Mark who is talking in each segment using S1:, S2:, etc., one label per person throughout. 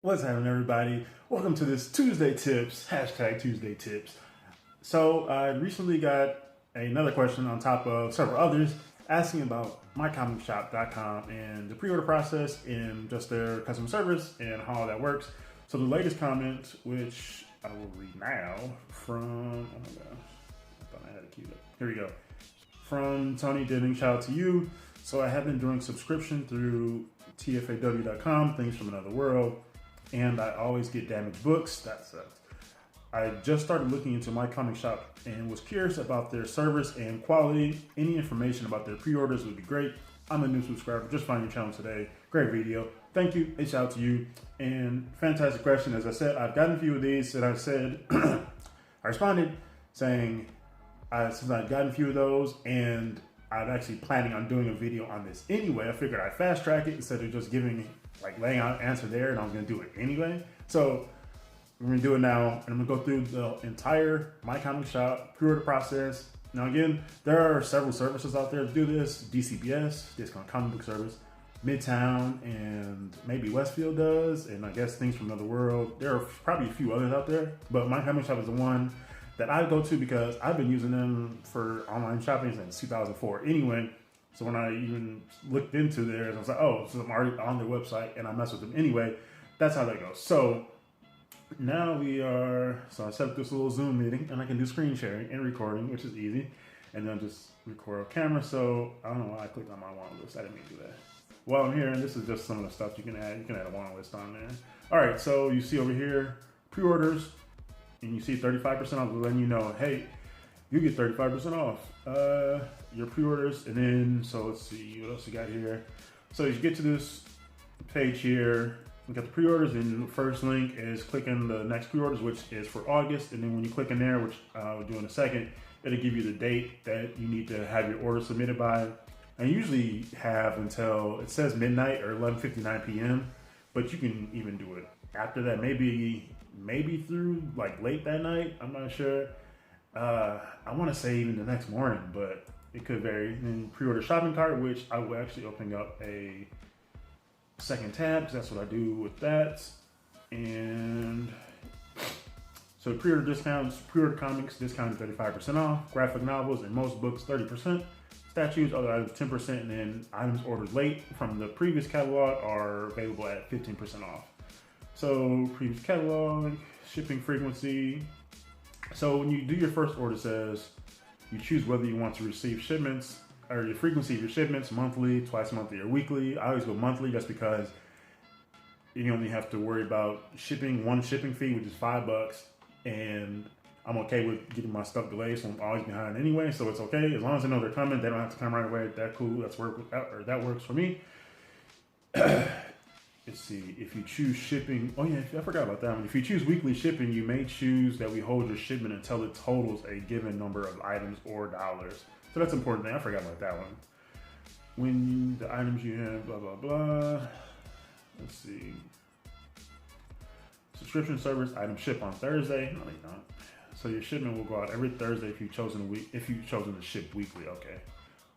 S1: What's happening, everybody? Welcome to this Tuesday Tips, hashtag Tuesday Tips. So I recently got another question on top of several others asking about MyComicShop.com and the pre-order process and just their customer service and how that works. So the latest comment, which I will read now from, oh my gosh, I thought I had it queued up. Here we go. From Tony Denning, shout out to you. So I have been doing subscription through TFAW.com, Things from Another World, and I always get damaged books. That sucks. I just started looking into My Comic Shop and was curious about their service and quality. Any information about their pre-orders would be great. I'm a new subscriber, just found your channel today. Great video. Thank you, and shout out to you. And fantastic question. As I said, I've gotten a few of these that I said, I responded saying, since I've gotten a few of those and I'm actually planning on doing a video on this anyway, I figured I'd fast track it instead of just laying out an answer there, and I was gonna do it anyway. So we're gonna do it now, and I'm gonna go through the entire My Comic Shop pre-order process. Now again, there are several services out there to do this. DCBS, Discount Comic Book Service, Midtown, and maybe Westfield does, and I guess Things from Another World. There are probably a few others out there, but My Comic Shop is the one that I go to because I've been using them for online shopping since 2004 anyway. So when I even looked into theirs, I was like, oh, so I'm already on their website and I mess with them anyway. That's how that goes. So now I set up this little Zoom meeting and I can do screen sharing and recording, which is easy. And then just record on camera. So I don't know why I clicked on my want list. I didn't mean to do that. While I'm here, and this is just some of the stuff you can add. You can add a want list on there. All right, so you see over here, pre-orders, and you see 35% off, letting you know, hey, you get 35% off your pre-orders. And then, so let's see, what else you got here? So you get to this page here, you got the pre-orders, and the first link is clicking the next pre-orders, which is for August. And then when you click in there, which I'll do in a second, it'll give you the date that you need to have your order submitted by. And you usually have until, it says midnight or 11:59 p.m., but you can even do it after that, maybe through like late that night, I'm not sure. I want to say even the next morning, but it could vary. And pre-order shopping cart, which I will actually open up a second tab because that's what I do with that. And so pre-order discounts, pre-order comics discounted 35% off, graphic novels and most books 30%, statues, other items 10%, and then items ordered late from the previous catalog are available at 15% off. So previous catalog, shipping frequency. So when you do your first order, it says you choose whether you want to receive shipments or your frequency of your shipments, monthly, twice monthly, or weekly. I always go monthly just because you only have to worry about one shipping fee, which is $5, and I'm okay with getting my stuff delayed, so I'm always behind anyway, so it's okay. As long as I know they're coming, they don't have to come right away. That's cool, that works for me. Let's see, if you choose shipping, oh yeah, I forgot about that one. If you choose weekly shipping, you may choose that we hold your shipment until it totals a given number of items or dollars. So that's an important thing, I forgot about that one. When the items you have, blah, blah, blah. Let's see. Subscription service, items ship on Thursday. No, they don't. So your shipment will go out every Thursday if you've chosen to ship weekly, okay.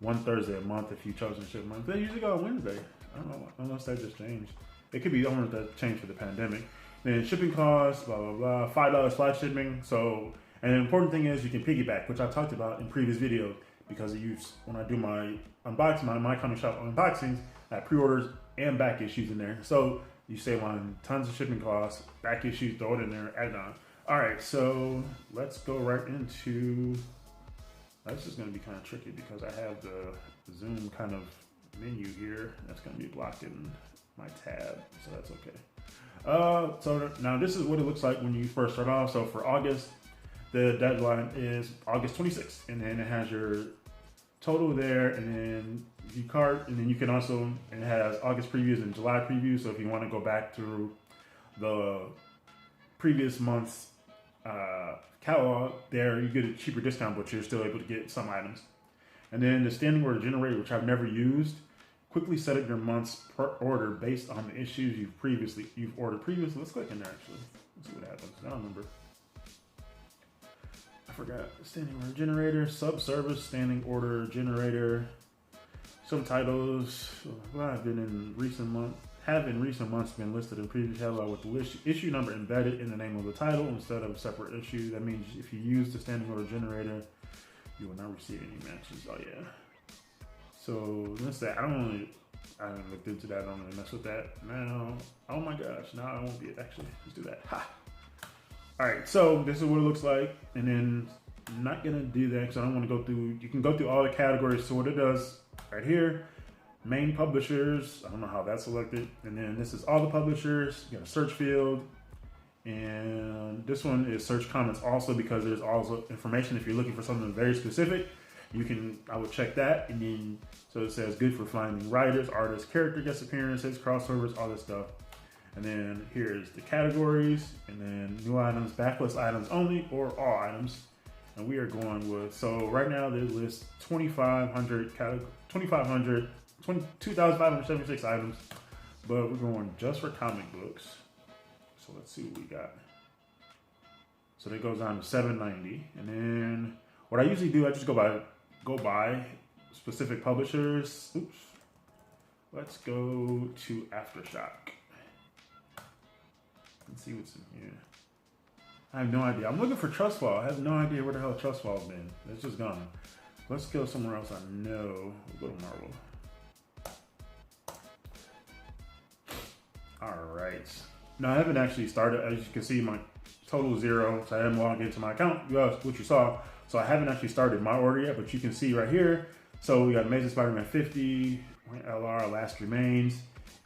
S1: One Thursday a month if you've chosen to ship monthly. They usually go on Wednesday. I don't know unless that just changed. It could be owners that changed for the pandemic. Then shipping costs, blah, blah, blah, $5 flat shipping. So, and the important thing is you can piggyback, which I talked about in previous videos, because when I do my unboxing, my comic shop unboxings, I have pre-orders and back issues in there. So you save on tons of shipping costs, back issues, throw it in there, add it on. All right, so let's go right into, this is gonna be kind of tricky because I have the Zoom kind of menu here. That's gonna be blocking my tab, so that's okay. So now this is what it looks like when you first start off. So for August, the deadline is August 26th, and then it has your total there, and then you cart, and then you can also, and it has August previews and July previews. So if you want to go back through the previous month's catalog, there you get a cheaper discount, but you're still able to get some items. And then the standing order generator, which I've never used. Quickly set up your month's per order based on the issues you've ordered previously. Let's click in there actually. Let's see what happens. I don't remember. I forgot. Standing order generator, sub-service, standing order generator, subtitles. Well, I've been in recent month. have in recent months been listed in previous catalog with the issue number embedded in the name of the title instead of a separate issue. That means if you use the standing order generator, you will not receive any matches. Oh yeah. So that's that. I haven't looked into that. I don't really mess with that now. Oh my gosh, now I won't be it. Actually, let's do that. Ha. All right, so this is what it looks like, and then I'm not gonna do that because I don't want to go through. You can go through all the categories. So what it does right here, main publishers. I don't know how that's selected, and then this is all the publishers. You got a search field, and this one is search comments also because there's also information if you're looking for something very specific. I would check that, and then so it says good for finding writers, artists, character guest appearances, crossovers, all this stuff. And then here's the categories, and then new items, backlist items only, or all items. And we are going with, so right now they list 2,576 items, but we're going just for comic books. So let's see what we got. So that goes down to $7.90, and then what I usually do, I just go by specific publishers. Oops. Let's go to Aftershock. Let's see what's in here. I have no idea. I'm looking for Trustfall. I have no idea where the hell Trustfall's been. It's just gone. Let's go somewhere else I know. We'll go to Marvel. All right. Now I haven't actually started. As you can see, my total is 0. So I haven't logged into my account. What you saw. So I haven't actually started my order yet, but you can see right here. So we got Amazing Spider-Man 50, LR, Last Remains.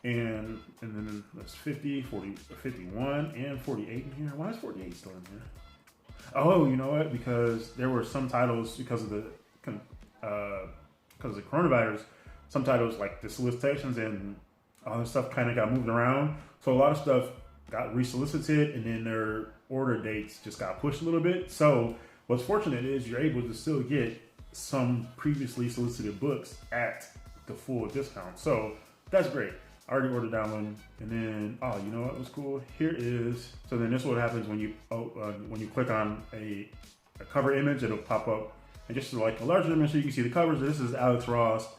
S1: And then that's 50, 40, 51, and 48 in here. Why is 48 still in here? Oh, you know what? Because there were some titles because of the coronavirus. Some titles like the solicitations and all this stuff kind of got moved around. So a lot of stuff got resolicited, and then their order dates just got pushed a little bit. So what's fortunate is you're able to still get some previously solicited books at the full discount. So that's great. I already ordered that one, and then you know what was cool? Here is so then this is what happens when you click on a cover image, it'll pop up, and just like a larger image, so you can see the covers. This is Alex Ross,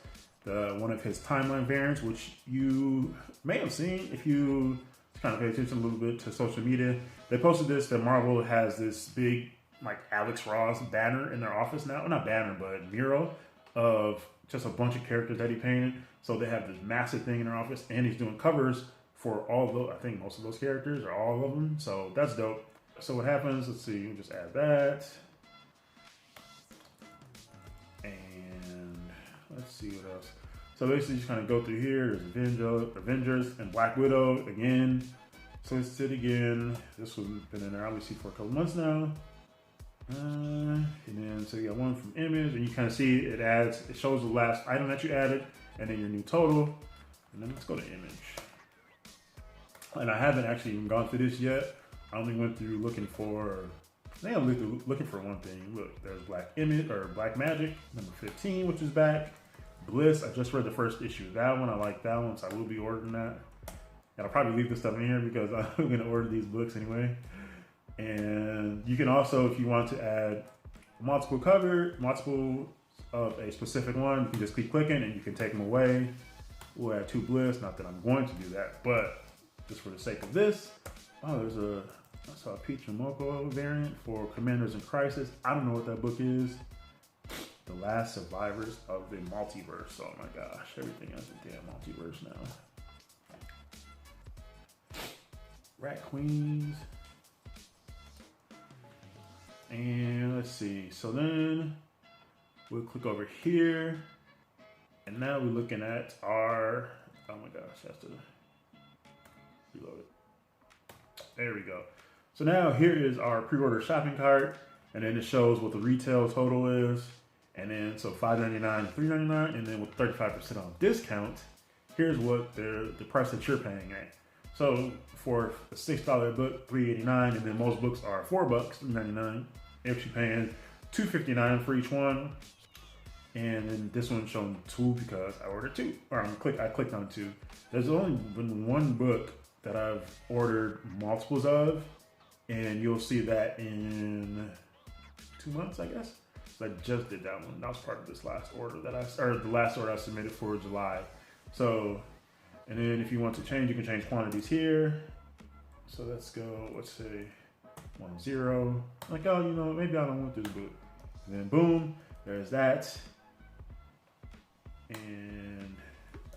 S1: one of his timeline variants, which you may have seen if you kind of pay attention a little bit to social media. They posted this that Marvel has this big like Alex Ross banner in their office now, well, not banner but mural of just a bunch of characters that he painted. So they have this massive thing in their office, and he's doing covers for all of those, I think most of those characters, or all of them. So that's dope. So what happens, let's see, we'll just add that. And let's see what else. So basically just kind of go through here. There's Avengers and Black Widow again. Solicited again. This one's been in there obviously for a couple months now. And then so you got one from Image, and you kind of see it shows the last item that you added, and then your new total. And then let's go to Image. And I haven't actually even gone through this yet. I only went through looking for, I think I'm looking for one thing. Look, there's Black Magic, number 15, which is back. Bliss, I just read the first issue of that one. I like that one, so I will be ordering that. And I'll probably leave this stuff in here because I'm gonna order these books anyway. And you can also, if you want to add multiple of a specific one, you can just keep clicking and you can take them away. We'll add 2 Bliss, not that I'm going to do that, but just for the sake of this. Oh, I saw a Peach and Moko variant for Commanders in Crisis. I don't know what that book is. The Last Survivors of the Multiverse. Oh my gosh, everything has a damn multiverse now. Rat Queens. And let's see, so then we'll click over here, and now we're looking at our, oh my gosh, I have to reload it. There we go. So now here is our pre-order shopping cart, and then it shows what the retail total is, and then so $5.99 and $3.99, and then with 35% off discount, here's what the price that you're paying at. So for a $6 book, $3.89, and then most books are $4, $3.99. If you're paying $2.59 for each one, and then this one's showing 2 because I ordered 2, or I clicked on 2. There's only been one book that I've ordered multiples of, and you'll see that in 2 months, I guess. So I just did that one. That was part of this last order the last order I submitted for July. So And then if you want to change, you can change quantities here. So let's go, let's say 10. Like, oh, you know, maybe I don't want this book. And then boom, there's that. And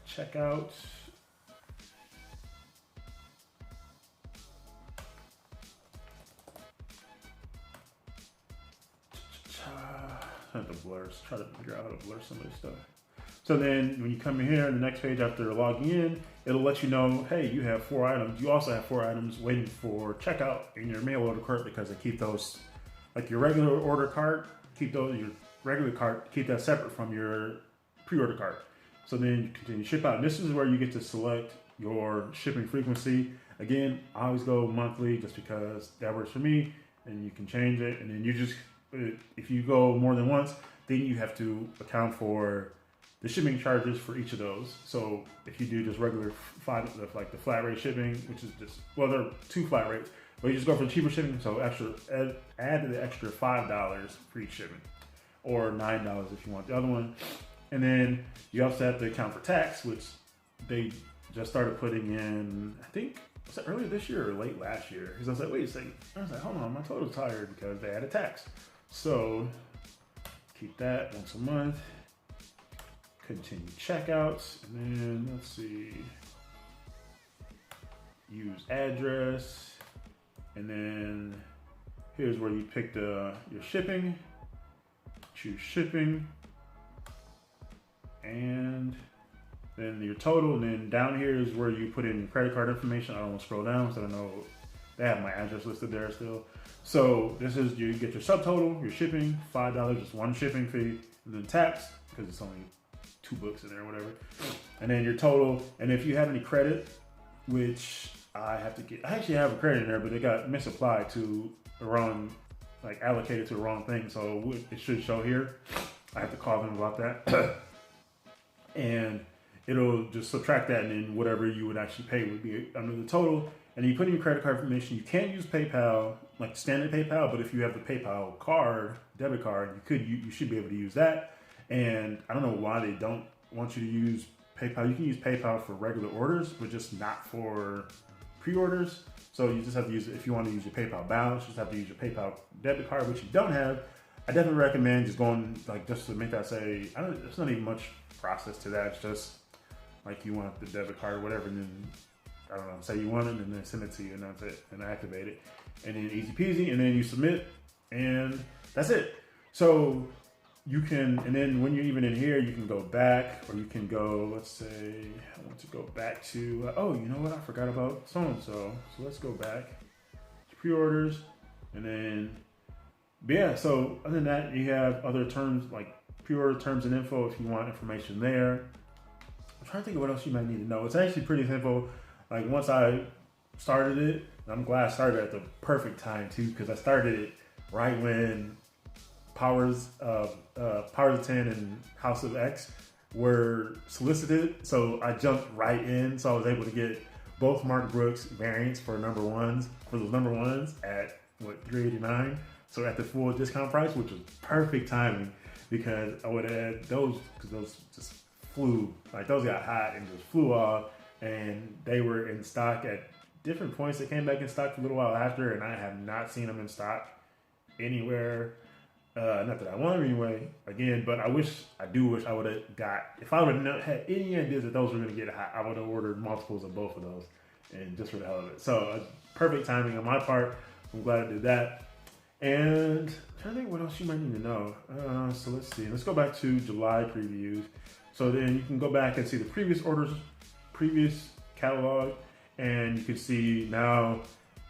S1: checkout. Try to figure out how to blur some of this stuff. So then when you come in here, the next page after logging in, it'll let you know, hey, you have 4 items. You also have 4 items waiting for checkout in your mail order cart, because they keep those, like your regular order cart, keep those, your regular cart, keep that separate from your pre-order cart. So then you continue to ship out. And this is where you get to select your shipping frequency. Again, I always go monthly just because that works for me, and you can change it. And then you just, if you go more than once, then you have to account for the shipping charges for each of those. So if you do just regular like the flat rate shipping, which is just, well, there are 2 flat rates, but you just go for cheaper shipping. So add the extra $5 for each shipment, or $9 if you want the other one. And then you also have to account for tax, which they just started putting in, I think, was it earlier this year or late last year? Because I was like, wait a second. I was like, hold on, my total's higher because they added tax. So keep that once a month. Continue checkouts, and then let's see, use address, and then here's where you pick your shipping, choose shipping, and then your total, and then down here is where you put in your credit card information. I don't want to scroll down, so I know they have my address listed there still. So this is, you get your subtotal, your shipping, $5, just one shipping fee, and then tax, because it's only 2 books in there or whatever, and then your total. And if you have any credit, which I have to get, I actually have a credit in there, but it got misapplied to the wrong, like allocated to the wrong thing, so it should show here. I have to call them about that. And it'll just subtract that, and then whatever you would actually pay would be under the total. And you put in your credit card information. You can't use PayPal, like standard PayPal, but if you have the PayPal card, debit card, you should be able to use that. And I don't know why they don't want you to use PayPal. You can use PayPal for regular orders, but just not for pre-orders. So you just have to use it if you want to use your PayPal balance. You just have to use your PayPal debit card, which you don't have. I definitely recommend just going, like, just to make that say, there's not even much process to that. It's just like you want the debit card or whatever, and then I don't know, say you want it, and then send it to you, and that's it, and activate it, and then easy peasy, and then you submit, and that's it. So you can, and then when you're even in here, you can go back, or you can go, let's say, I want to go back to, oh, you know what, I forgot about so-and-so. So let's go back to pre-orders, and then, yeah, so other than that, you have other terms, like pre-order terms and info if you want information there. I'm trying to think of what else you might need to know. It's actually pretty simple. Like, once I started it, I'm glad I started at the perfect time too, because I started it right when Powers of 10 and House of X were solicited. So I jumped right in. So I was able to get both Mark Brooks variants for those number ones at what, $3.89. So at the full discount price, which was perfect timing, because I would add those, because those just flew, like those got hot and just flew off, and they were in stock at different points. They came back in stock for a little while after, and I have not seen them in stock anywhere. Not that I want them anyway, again, but I do wish I would have got, if I would have had any ideas that those were going to get hot, I would have ordered multiples of both of those, and just for the hell of it. So perfect timing on my part. I'm glad I did that. And I'm trying to think what else you might need to know. So let's see. Let's go back to July previews. So then you can go back and see the previous orders, previous catalog, and you can see now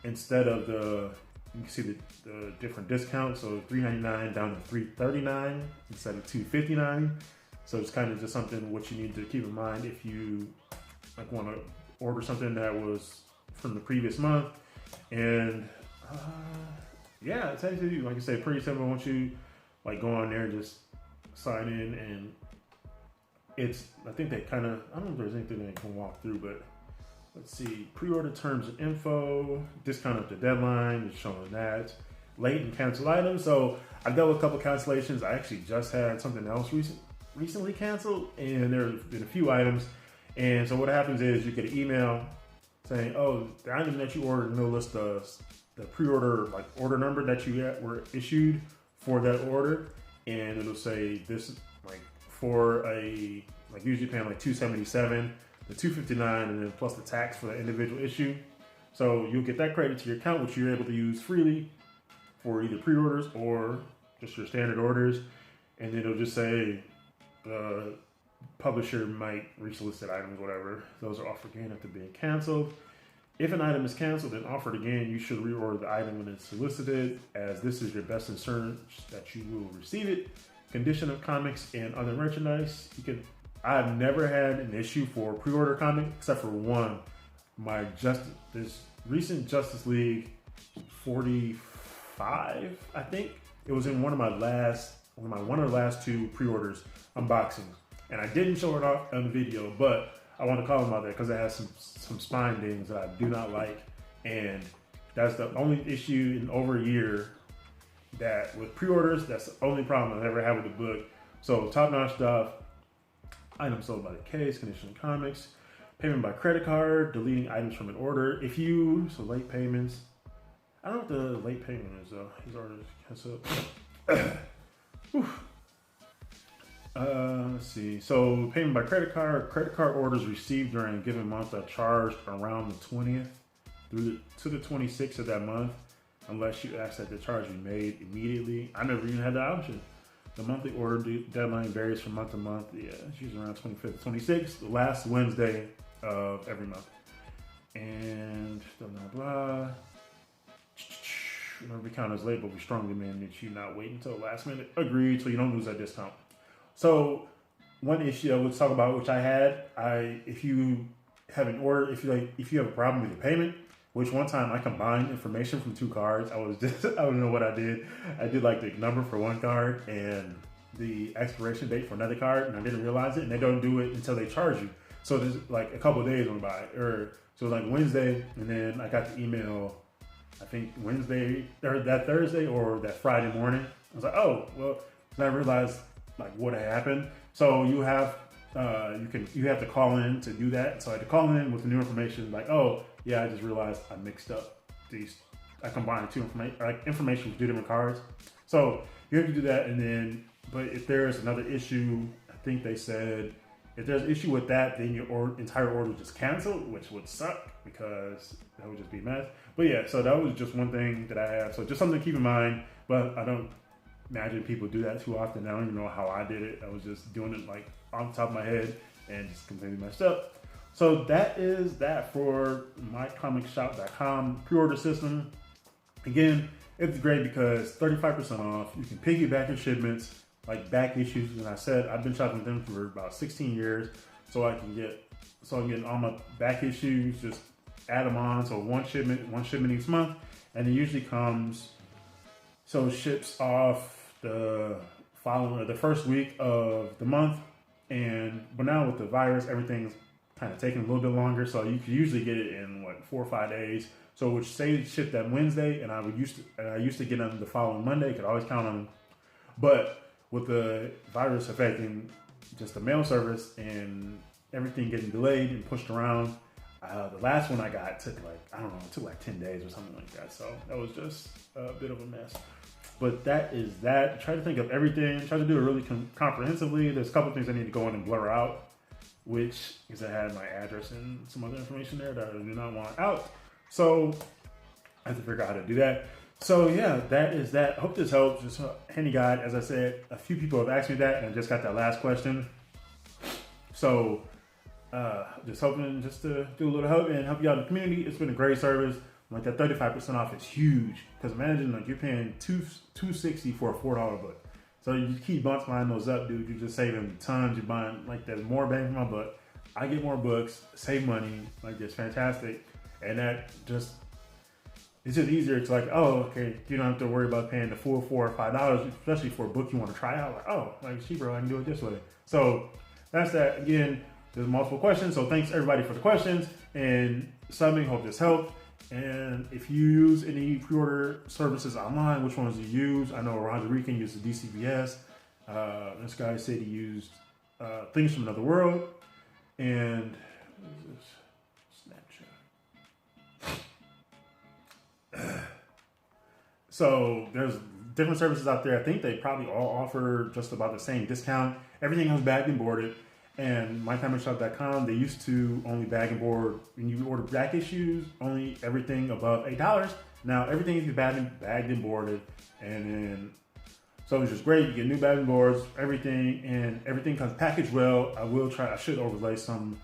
S1: instead of you can see the different discounts. So $3.99 down to $3.39 instead of $2.59. So it's kind of just something what you need to keep in mind if you like want to order something that was from the previous month. And yeah, it's actually, like I said, pretty simple. Once you like go on there and just sign in, and I think they kind of, I don't know if there's anything they can walk through, but let's see, pre-order terms and info, discount up to deadline, just showing that, late and canceled items. So I've dealt with a couple cancellations. I actually just had something else recently canceled, and there have been a few items, And so what happens is you get an email saying, oh, the item that you ordered, and they'll list the pre-order, like order number that you were issued for that order. And it'll say this, like for a, like usually paying like $277, the $259, and then plus the tax for the individual issue. So you'll get that credit to your account, which you're able to use freely for either pre-orders or just your standard orders. And then it'll just say the publisher might resolicit items, whatever. Those are offered again after being canceled. If an item is canceled and offered again, you should reorder the item when it's solicited, as this is your best assurance that you will receive it. Condition of comics and other merchandise. I've never had an issue for pre-order comic except for one. This recent Justice League 45, I think it was in one of the last two pre-orders unboxings, and I didn't show it off on the video, but I want to call them out there because it has some spine dings that I do not like, and that's the only issue in over a year that with pre-orders. That's the only problem I've ever had with the book. So top-notch stuff. Items sold by the case, condition of comics, payment by credit card, deleting items from an order. So late payments. I don't know what the late payment is though. These orders cancel. Let's see. So payment by credit card orders received during a given month are charged around the 20th to the 26th of that month, unless you ask that the charge be made immediately. I never even had the option. The monthly order deadline varies from month to month. Yeah, it's usually around 25th, 26th, the last Wednesday of every month. And blah, blah, blah. Whenever we count as late, but we strongly demand that you not wait until the last minute. Agreed, so you don't lose that discount. So one issue I would talk about, which I had, if you have an order, if you have a problem with your payment, which one time I combined information from two cards. I don't know what I did. I did like the number for one card and the expiration date for another card, and I didn't realize it. And they don't do it until they charge you. So there's like a couple of days went by, so like Wednesday, and then I got the email, I think Wednesday or that Thursday or that Friday morning. I was like, oh well, and I realized like what had happened. So you have to call in to do that. So I had to call in with the new information, like, oh yeah, I just realized I mixed up I combined information from two different cards. So you have to do that, and then, but if there's another issue, I think they said, if there's an issue with that, then your entire order just canceled, which would suck because that would just be a mess. But yeah, so that was just one thing that I have. So just something to keep in mind, but I don't imagine people do that too often. I don't even know how I did it. I was just doing it like on top of my head and just completely messed up. So that is that for MyComicShop.com pre-order system. Again, it's great because 35% off. You can piggyback your shipments, like back issues. And I said I've been shopping with them for about 16 years, so I can get all my back issues. Just add them on. So one shipment each month, and it usually ships off the first week of the month. But now with the virus, everything's kind of taking a little bit longer, so you could usually get it in 4 or 5 days. So which say it shipped that Wednesday, and I used to get them the following Monday. Could always count on them. But with the virus affecting just the mail service and everything getting delayed and pushed around, the last one I got took like 10 days or something like that. So that was just a bit of a mess. But that is that. Try to think of everything. Try to do it really comprehensively. There's a couple things I need to go in and blur out, which is I had my address and some other information there that I do not want out. So I have to figure out how to do that. So yeah, that is that. Hope this helps. Just a handy guide. As I said, a few people have asked me that, and I just got that last question. So just hoping just to do a little help and help you out in the community. It's been a great service. Like that 35% off is huge, because imagine like you're paying $260 for a $4 book. So you just keep multiplying those up, dude. You're just saving tons. You're buying like there's more bang for my buck. I get more books, save money, like it's fantastic. And that just, it's just easier. It's like, oh, okay, you don't have to worry about paying the full $4 or $5, especially for a book you want to try out. Like, oh, like it's cheaper, I can do it this way. So that's that. Again, there's multiple questions. So thanks everybody for the questions and subbing. Hope this helped. And if you use any pre-order services online, which ones do you use? I know Roger Rican used the DCBS. This guy said he used Things from Another World. And what is this? Snapchat. So there's different services out there. I think they probably all offer just about the same discount. Everything comes bagged and boarded. And MyComicShop.com, they used to only bag and board when you order back issues, only everything above $8. Now everything is bagged and boarded, and then so it's just great. You get new bagging boards, everything, and everything comes packaged well. I should overlay some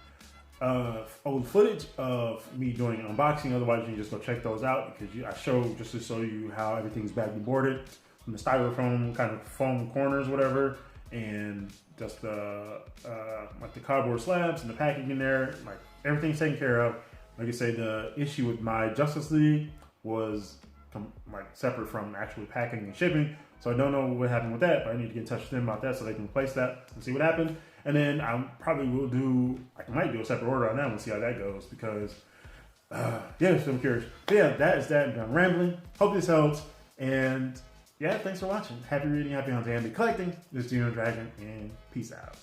S1: old footage of me doing an unboxing. Otherwise, you can just go check those out because I show just to show you how everything's bagged and boarded from the styrofoam kind of foam corners, whatever, and just like the cardboard slabs and the packaging in there. Like everything's taken care of. Like I say, the issue with my Justice League was like separate from actually packing and shipping. So I don't know what happened with that, but I need to get in touch with them about that so they can replace that and see what happened. And then I probably will I might do a separate order on that one and see how that goes because, yeah, so I'm curious. But yeah, that is that. I'm rambling. Hope this helps. And yeah, thanks for watching. Happy reading, happy hunting, happy collecting. This is GENOTHADRAGON, and peace out.